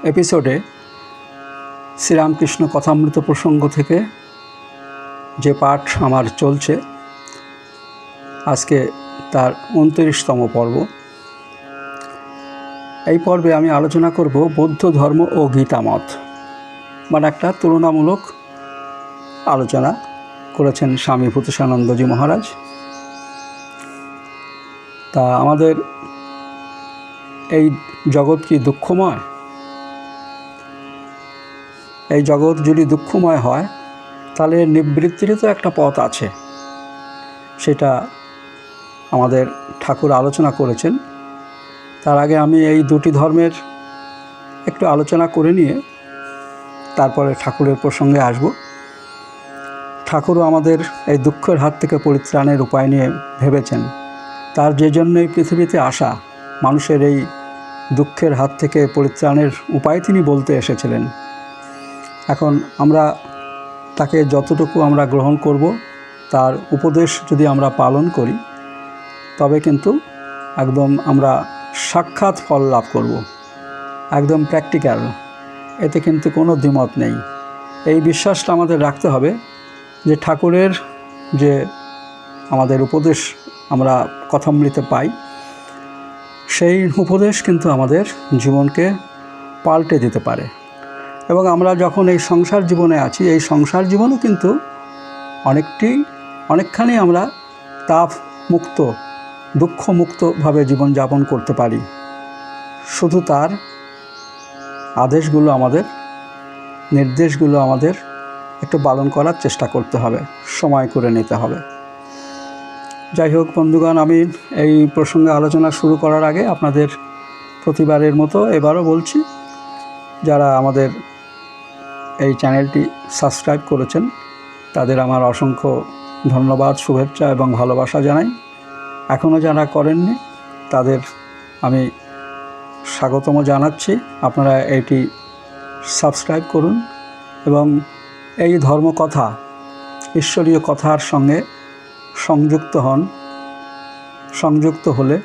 এপিসোডে শ্রীরামকৃষ্ণ কথামৃত প্রসঙ্গ থেকে যে পাঠ আমার চলছে, আজকে তার 29তম পর্ব। এই পর্বে আমি আলোচনা করব বৌদ্ধ ধর্ম ও গীতামত, মানে একটা তুলনামূলক আলোচনা করেছেন স্বামী ভূতেশানন্দজি মহারাজ। তা আমাদের এই জগৎ কি দুঃখময়? এই জগৎ যদি দুঃখময় হয়, তাহলে নিবৃত্তিরই তো একটা পথ আছে, সেটা আমাদের ঠাকুর আলোচনা করেছেন। তার আগে আমি এই দুটি ধর্মের একটু আলোচনা করে নিয়ে তারপরে ঠাকুরের প্রসঙ্গে আসব। ঠাকুরও আমাদের এই দুঃখের হাত থেকে পরিত্রাণের উপায় নিয়ে ভেবেছেন। তার যে জন্যই পৃথিবীতে আসা, মানুষের এই দুঃখের হাত থেকে পরিত্রাণের উপায় তিনি বলতে এসেছিলেন। এখন আমরা তাকে যতটুকু আমরা গ্রহণ করব, তার উপদেশ যদি আমরা পালন করি, তবে কিন্তু একদম আমরা সাক্ষাৎ ফল লাভ করব, একদম প্র্যাকটিক্যাল। এতে কিন্তু কোনো দ্বিমত নেই। এই বিশ্বাসটা আমাদের রাখতে হবে যে ঠাকুরের যে আমাদের উপদেশ আমরা কথামৃতে পাই, সেই উপদেশ কিন্তু আমাদের জীবনকে পাল্টে দিতে পারে। এবং আমরা যখন এই সংসার জীবনে আছি, এই সংসার জীবনও কিন্তু অনেকখানি আমরা তাপ মুক্ত, দুঃখমুক্তভাবে জীবনযাপন করতে পারি। শুধু তার আদেশগুলো আমাদের, নির্দেশগুলো আমাদের একটু পালন করার চেষ্টা করতে হবে, সময় করে নিতে হবে। যাই হোক বন্ধুগণ, আমি এই প্রসঙ্গে আলোচনা শুরু করার আগে আপনাদের প্রতিবারের মতো এবারও বলছি, যারা আমাদের এই চ্যানেলটি সাবস্ক্রাইব করেছেন, তাদের আমার অসংখ্য ধন্যবাদ, শুভেচ্ছা এবং ভালোবাসা জানাই। এখনও যারা করেননি, তাদের আমি স্বাগতম জানাচ্ছি। আপনারা এটি সাবস্ক্রাইব করুন এবং এই ধর্মকথা, ঈশ্বরীয় কথার সঙ্গে সংযুক্ত হন। সংযুক্ত হলে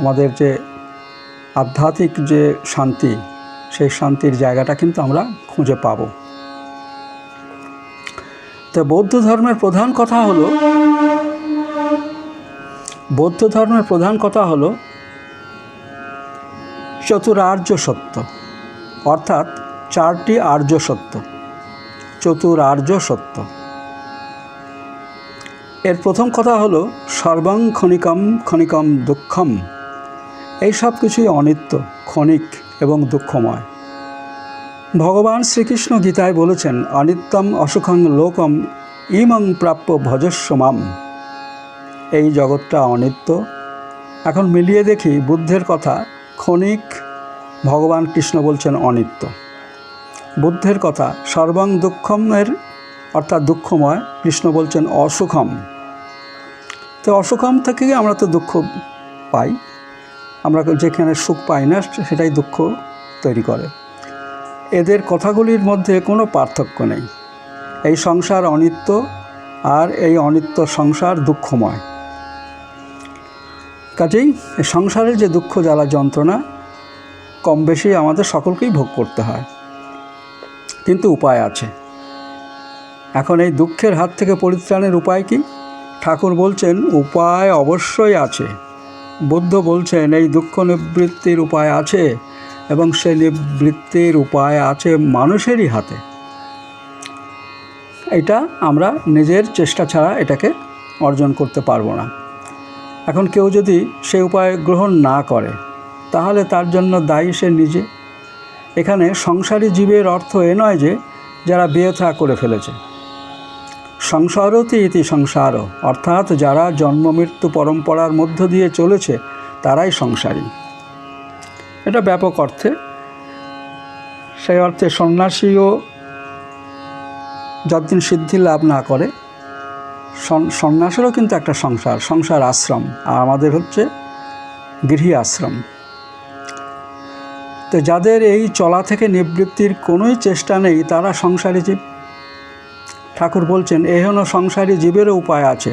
আমাদের যে আধ্যাত্মিক যে শান্তি, সেই শান্তির জায়গাটা কিন্তু আমরা খুঁজে পাব। তো বৌদ্ধ ধর্মের প্রধান কথা হলো চতুরার্য সত্য, অর্থাৎ চারটি আর্য সত্য, চতুরার্য সত্য। এর প্রথম কথা হলো সর্বং ক্ষণিকম ক্ষণিকম দুঃখম। এই সব কিছুই অনিত্য, ক্ষণিক এবং দুঃখময়। ভগবান শ্রীকৃষ্ণ গীতায় বলেছেন, অনিত্যম অসুখং লোকম ইমং প্রাপ্য ভজস্ব মাম। এই জগৎটা অনিত্য। এখন মিলিয়ে দেখি বুদ্ধের কথা ক্ষণিক, ভগবান কৃষ্ণ বলছেন অনিত্য। বুদ্ধের কথা সর্বং দুঃখমের অর্থাৎ দুঃখময়, কৃষ্ণ বলছেন অসুখম। তো অসুখম থেকে আমরা তো দুঃখ পাই, আমরা যেখানে সুখ পাই না সেটাই দুঃখ তৈরি করে। এদের কথাগুলির মধ্যে কোনো পার্থক্য নেই। এই সংসার অনিত্য, আর এই অনিত্য সংসার দুঃখময়। কাজেই এই সংসারের যে দুঃখ জ্বালা যন্ত্রণা কম বেশি আমাদের সকলকেই ভোগ করতে হয়, কিন্তু উপায় আছে। এখন এই দুঃখের হাত থেকে পরিত্রাণের উপায় কি? ঠাকুর বলছেন উপায় অবশ্যই আছে। বুদ্ধ বলছেন এই দুঃখ নিবৃত্তির উপায় আছে, এবং সেই নিবৃত্তির উপায় আছে মানুষেরই হাতে। এটা আমরা নিজের চেষ্টা ছাড়া এটাকে অর্জন করতে পারবো না। এখন কেউ যদি সেই উপায় গ্রহণ না করে, তাহলে তার জন্য দায়ী সে নিজে। এখানে সংসারী জীবের অর্থ এ নয় যে যারা বিয়ে থা করে ফেলেছে। সংসারতি ইতি সংসার, অর্থাৎ যারা জন্ম মৃত্যু পরম্পরার মধ্য দিয়ে চলেছে, তারাই সংসারী। এটা ব্যাপক অর্থে। সেই অর্থে সন্ন্যাসীও যতদিন সিদ্ধি লাভ না করে, সন্ন্যাসেরও কিন্তু একটা সংসার আশ্রম, আর আমাদের হচ্ছে গৃহী আশ্রম। তো যাদের এই চলা থেকে নিবৃত্তির কোনোই চেষ্টা নেই, তারা সংসারী জীব। ঠাকুর বলছেন এহেন সংসারী জীবেরও উপায় আছে,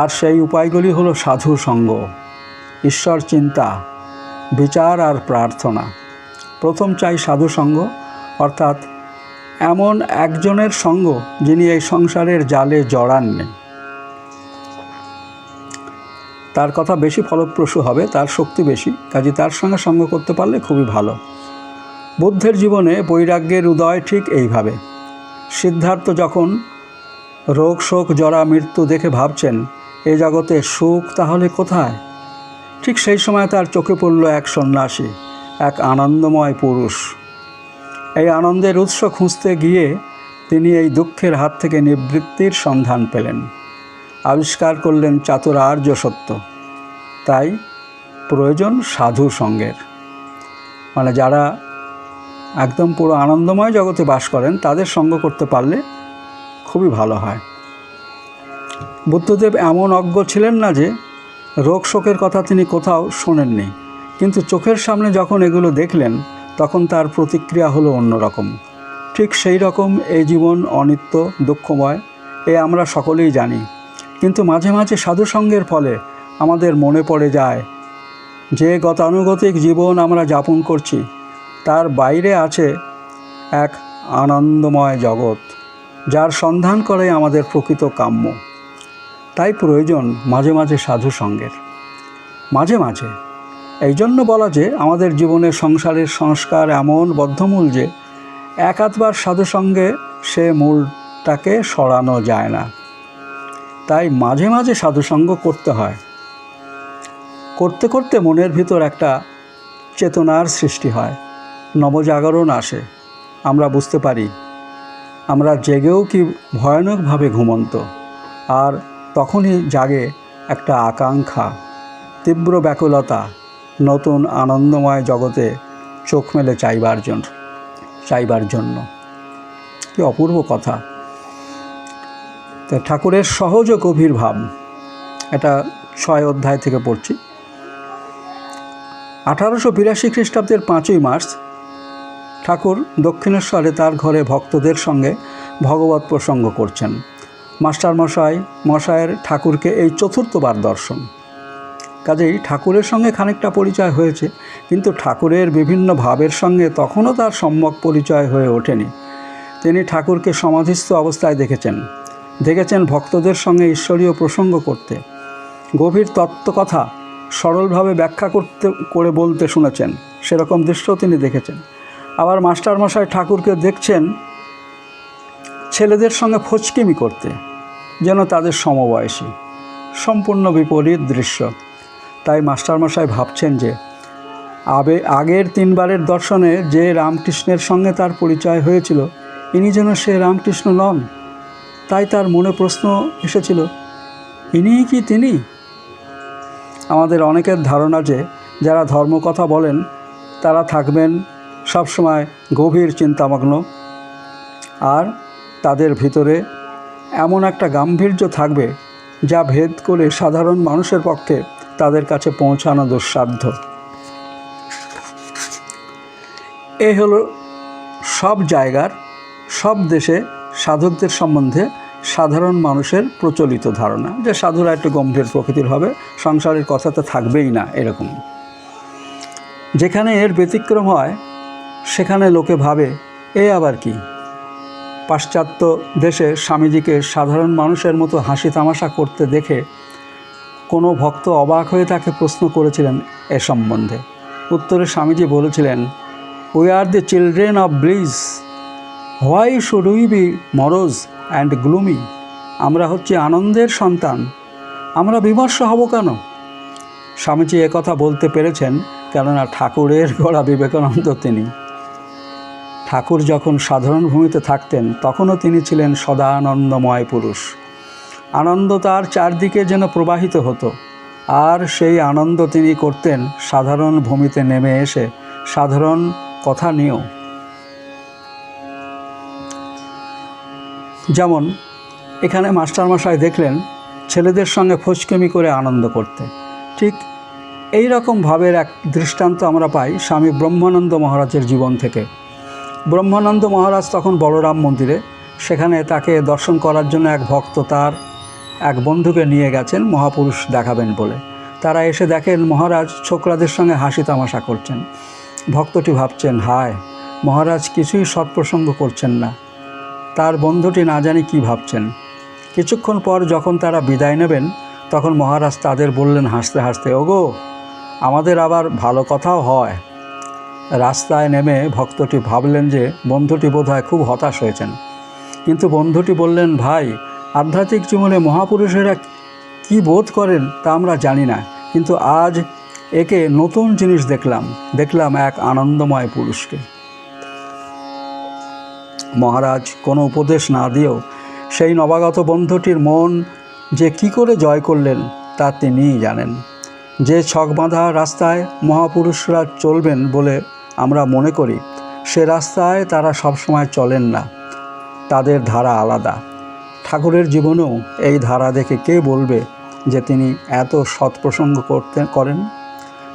আর সেই উপায়গুলি হলো সাধু সঙ্গ, ঈশ্বর চিন্তা, বিচার আর প্রার্থনা। প্রথম চাই সাধু সঙ্গ, অর্থাৎ এমন একজনের সঙ্গ যিনি এই সংসারের জালে জড়াননি। তার কথা বেশি ফলপ্রসূ হবে, তার শক্তি বেশি, কাজে তার সঙ্গে সঙ্গ করতে পারলে খুবই ভালো। বুদ্ধের জীবনে বৈরাগ্যের উদয় ঠিক এইভাবে। সিদ্ধার্থ যখন রোগ শোক জরা মৃত্যু দেখে ভাবছেন এ জগতে সুখ তাহলে কোথায়, ঠিক সেই সময় তার চোখে পড়ল এক সন্ন্যাসী, এক আনন্দময় পুরুষ। এই আনন্দের উৎস খুঁজতে গিয়ে তিনি এই দুঃখের হাত থেকে নিবৃত্তির সন্ধান পেলেন, আবিষ্কার করলেন চাতুরার্য সত্য। তাই প্রয়োজন সাধু সঙ্গের। মানে যারা একদম পুরো আনন্দময় জগতে বাস করেন তাদের সঙ্গ করতে পারলে খুবই ভালো হয়। বুদ্ধদেব এমন অজ্ঞ ছিলেন না যে রোগ শোকের কথা তিনি কোথাও শোনেননি, কিন্তু চোখের সামনে যখন এগুলো দেখলেন তখন তার প্রতিক্রিয়া হলো অন্যরকম। ঠিক সেই রকম এই জীবন অনিত্য, দুঃখময়, এ আমরা সকলেই জানি। কিন্তু মাঝে মাঝে সাধুসঙ্গের ফলে আমাদের মনে পড়ে যায় যে গতানুগতিক জীবন আমরা যাপন করছি তার বাইরে আছে এক আনন্দময় জগৎ, যার সন্ধান করে আমাদের প্রকৃত কাম্য। তাই প্রয়োজন মাঝে মাঝে সাধু সঙ্গের। মাঝে মাঝে এই জন্য বলা যে আমাদের জীবনে সংসারের সংস্কার এমন বদ্ধমূল যে এক আধবার সাধুসঙ্গে সে মূলটাকে সরানো যায় না। তাই মাঝে মাঝে সাধুসঙ্গ করতে হয়। করতে করতে মনের ভিতর একটা চেতনার সৃষ্টি হয়, নবজাগরণ আসে। আমরা বুঝতে পারি আমরা জেগেও কি ভয়ানকভাবে ঘুমন্ত, আর তখনই জাগে একটা আকাঙ্ক্ষা, তীব্র ব্যাকুলতা, নতুন আনন্দময় জগতে চোখ মেলে চাইবার জন্য। কি অপূর্ব কথা! তো ঠাকুরের সহজ ও গভীর ভাব, এটা 6 অধ্যায় থেকে পড়ছি। 1882 খ্রিস্টাব্দের 5ই মার্চ ঠাকুর দক্ষিণেশ্বরে তার ঘরে ভক্তদের সঙ্গে ভগবত প্রসঙ্গ করছেন। মশায়ের ঠাকুরকে এই 4বার দর্শন। কাজেই ঠাকুরের সঙ্গে খানিকটা পরিচয় হয়েছে, কিন্তু ঠাকুরের বিভিন্ন ভাবের সঙ্গে তখনও তার সম্যক পরিচয় হয়ে ওঠেনি। তিনি ঠাকুরকে সমাধিস্থ অবস্থায় দেখেছেন ভক্তদের সঙ্গে ঈশ্বরীয় প্রসঙ্গ করতে, গভীর তত্ত্বকথা সরলভাবে ব্যাখ্যা করে বলতে শুনেছেন, সেরকম দৃশ্যও তিনি দেখেছেন। আবার মাস্টারমশাই ঠাকুরকে দেখছেন ছেলেদের সঙ্গে ফচকিমি করতে, যেন তাদের সমবয়সী। সম্পূর্ণ বিপরীত দৃশ্য। তাই মাস্টারমশাই ভাবছেন যে আগের 3বারের দর্শনে যে রামকৃষ্ণের সঙ্গে তার পরিচয় হয়েছিল ইনি যেন সে রামকৃষ্ণ নন। তাই তার মনে প্রশ্ন এসেছিল, ইনিই কি তিনি? আমাদের অনেকের ধারণা যে যারা ধর্মকথা বলেন তারা থাকবেন সবসময় গভীর চিন্তামগ্ন, আর তাদের ভিতরে এমন একটা গাম্ভীর্য থাকবে যা ভেদ করে সাধারণ মানুষের পক্ষে তাদের কাছে পৌঁছানো দুঃসাধ্য। এই হলো সব জায়গার, সব দেশে সাধকদের সম্বন্ধে সাধারণ মানুষের প্রচলিত ধারণা যে সাধুরা একটু গম্ভীর প্রকৃতির হবে, সংসারের কথা তো থাকবেই না, এরকম। যেখানে এর ব্যতিক্রম হয় সেখানে লোকে ভাবে এ আবার কি। পাশ্চাত্য দেশে স্বামীজিকে সাধারণ মানুষের মতো হাসি তামাশা করতে দেখে কোনো ভক্ত অবাক হয়ে তাকে প্রশ্ন করেছিলেন এ সম্বন্ধে। উত্তরে স্বামীজি বলেছিলেন, we are the children of bliss, why should we be morose and gloomy? আমরা হচ্ছে আনন্দের সন্তান, আমরা বিমর্ষ হব কেন? স্বামীজি একথা বলতে পেরেছেন কেননা ঠাকুরের গড়া বিবেকানন্দ তিনি। ঠাকুর যখন সাধারণ ভূমিতে থাকতেন তখনও তিনি ছিলেন সদানন্দময় পুরুষ। আনন্দ তার চারদিকে যেন প্রবাহিত হতো, আর সেই আনন্দ তিনি করতেন সাধারণ ভূমিতে নেমে এসে সাধারণ কথা নিয়েও। যেমন এখানে মাস্টারমশাই দেখলেন ছেলেদের সঙ্গে ফচকেমি করে আনন্দ করতে। ঠিক এই রকম ভাবের এক দৃষ্টান্ত আমরা পাই স্বামী ব্রহ্মানন্দ মহারাজের জীবন থেকে। ব্রহ্মানন্দ মহারাজ তখন বলরাম মন্দিরে, সেখানে তাকে দর্শন করার জন্য এক ভক্ত তার এক বন্ধুকে নিয়ে গেছেন মহাপুরুষ দেখাবেন বলে। তারা এসে দেখেন মহারাজ ছোকরাদের সঙ্গে হাসি তামাশা করছেন। ভক্তটি ভাবছেন, হায় মহারাজ কিছুই সৎপ্রসঙ্গ করছেন না। তার বন্ধুটি না জানি কি ভাবছেন। কিছুক্ষণ পর যখন তারা বিদায় নেবেন, তখন মহারাজ তাদের বললেন হাসতে হাসতে, ওগো, আমাদের আবার ভালো কথাও হয়। রাস্তায় নেমে ভক্তটি ভাবলেন যে বন্ধুটি বোধহয় খুব হতাশ হয়েছেন। কিন্তু বন্ধুটি বললেন, ভাই, আধ্যাত্মিক জীবনে মহাপুরুষেরা কি বোধ করেন তা আমরা জানি না, কিন্তু আজ একে নতুন জিনিস দেখলাম এক আনন্দময় পুরুষকে। মহারাজ কোনো উপদেশ না দিয়েও সেই নবাগত বন্ধুটির মন যে কি করে জয় করলেন তা তিনিই জানেন। যে ছক বাঁধা রাস্তায় মহাপুরুষরা চলবেন বলে আমরা মনে করি, সে রাস্তায় তারা সবসময় চলেন না। তাদের ধারা আলাদা। ঠাকুরের জীবনেও এই ধারা দেখে কে বলবে যে তিনি এত সৎপ্রসঙ্গ করেন।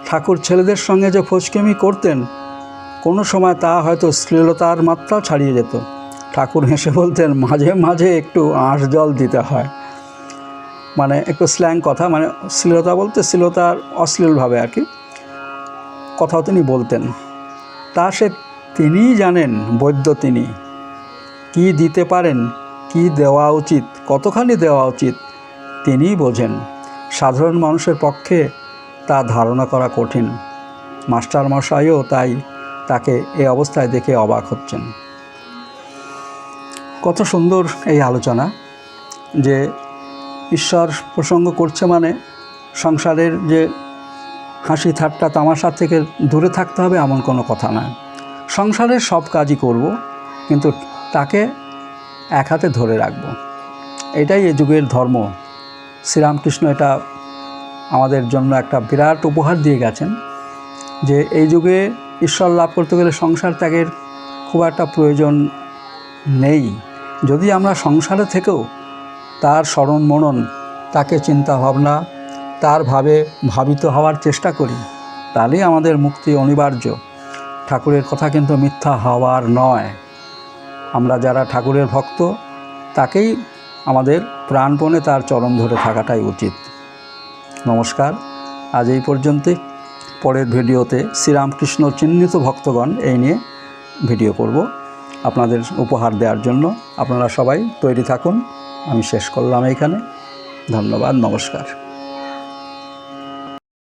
ঠাকুর ছেলেদের সঙ্গে যে ফচকেমি করতেন, কোনো সময় তা হয়তো শ্লীলতার মাত্রা ছাড়িয়ে যেত। ঠাকুর হেসে বলতেন, মাঝে মাঝে একটু আঁশ জল দিতে হয়। মানে একটু স্ল্যাং কথা, মানে শ্লীলতা বলতে শ্লীলতার অশ্লীলভাবে আর কি কথাও তিনি বলতেন। তা সে তিনিই জানেন, বৈদ্য তিনি। কি দিতে পারেন, কি দেওয়া উচিত, কতখানি দেওয়া উচিত তিনিই বোঝেন। সাধারণ মানুষের পক্ষে তা ধারণা করা কঠিন। মাস্টারমশাইও তাই তাকে এই অবস্থায় দেখে অবাক হচ্ছেন। কত সুন্দর এই আলোচনা, যে ঈশ্বর প্রসঙ্গ করছে মানে সংসারের যে হাসি ঠাট্টা তামাশা থেকে দূরে থাকতে হবে এমন কোনো কথা নয়। সংসারের সব কাজই করব, কিন্তু তাকে এক হাতে ধরে রাখব। এটাই এ যুগের ধর্ম। শ্রীরামকৃষ্ণ এটা আমাদের জন্য একটা বিরাট উপহার দিয়ে গেছেন, যে এই যুগে ঈশ্বর লাভ করতে গেলে সংসার ত্যাগের খুব একটা প্রয়োজন নেই। যদি আমরা সংসারে থেকেও তার স্মরণ মনন, তাকে চিন্তা ভাবনা, তার ভাবিত হওয়ার চেষ্টা করি, তাহলেই আমাদের মুক্তি অনিবার্য। ঠাকুরের কথা কিন্তু মিথ্যা হওয়ার নয়। আমরা যারা ঠাকুরের ভক্ত, তাকেই আমাদের প্রাণপণে তার চরণ ধরে থাকাটাই উচিত। নমস্কার, আজ এই পর্যন্তই। পরের ভিডিওতে শ্রীরামকৃষ্ণ চিহ্নিত ভক্তগণ এই নিয়ে ভিডিও করব আপনাদের উপহার দেওয়ার জন্য। আপনারা সবাই তৈরি থাকুন। আমি শেষ করলাম এইখানে। ধন্যবাদ, নমস্কার।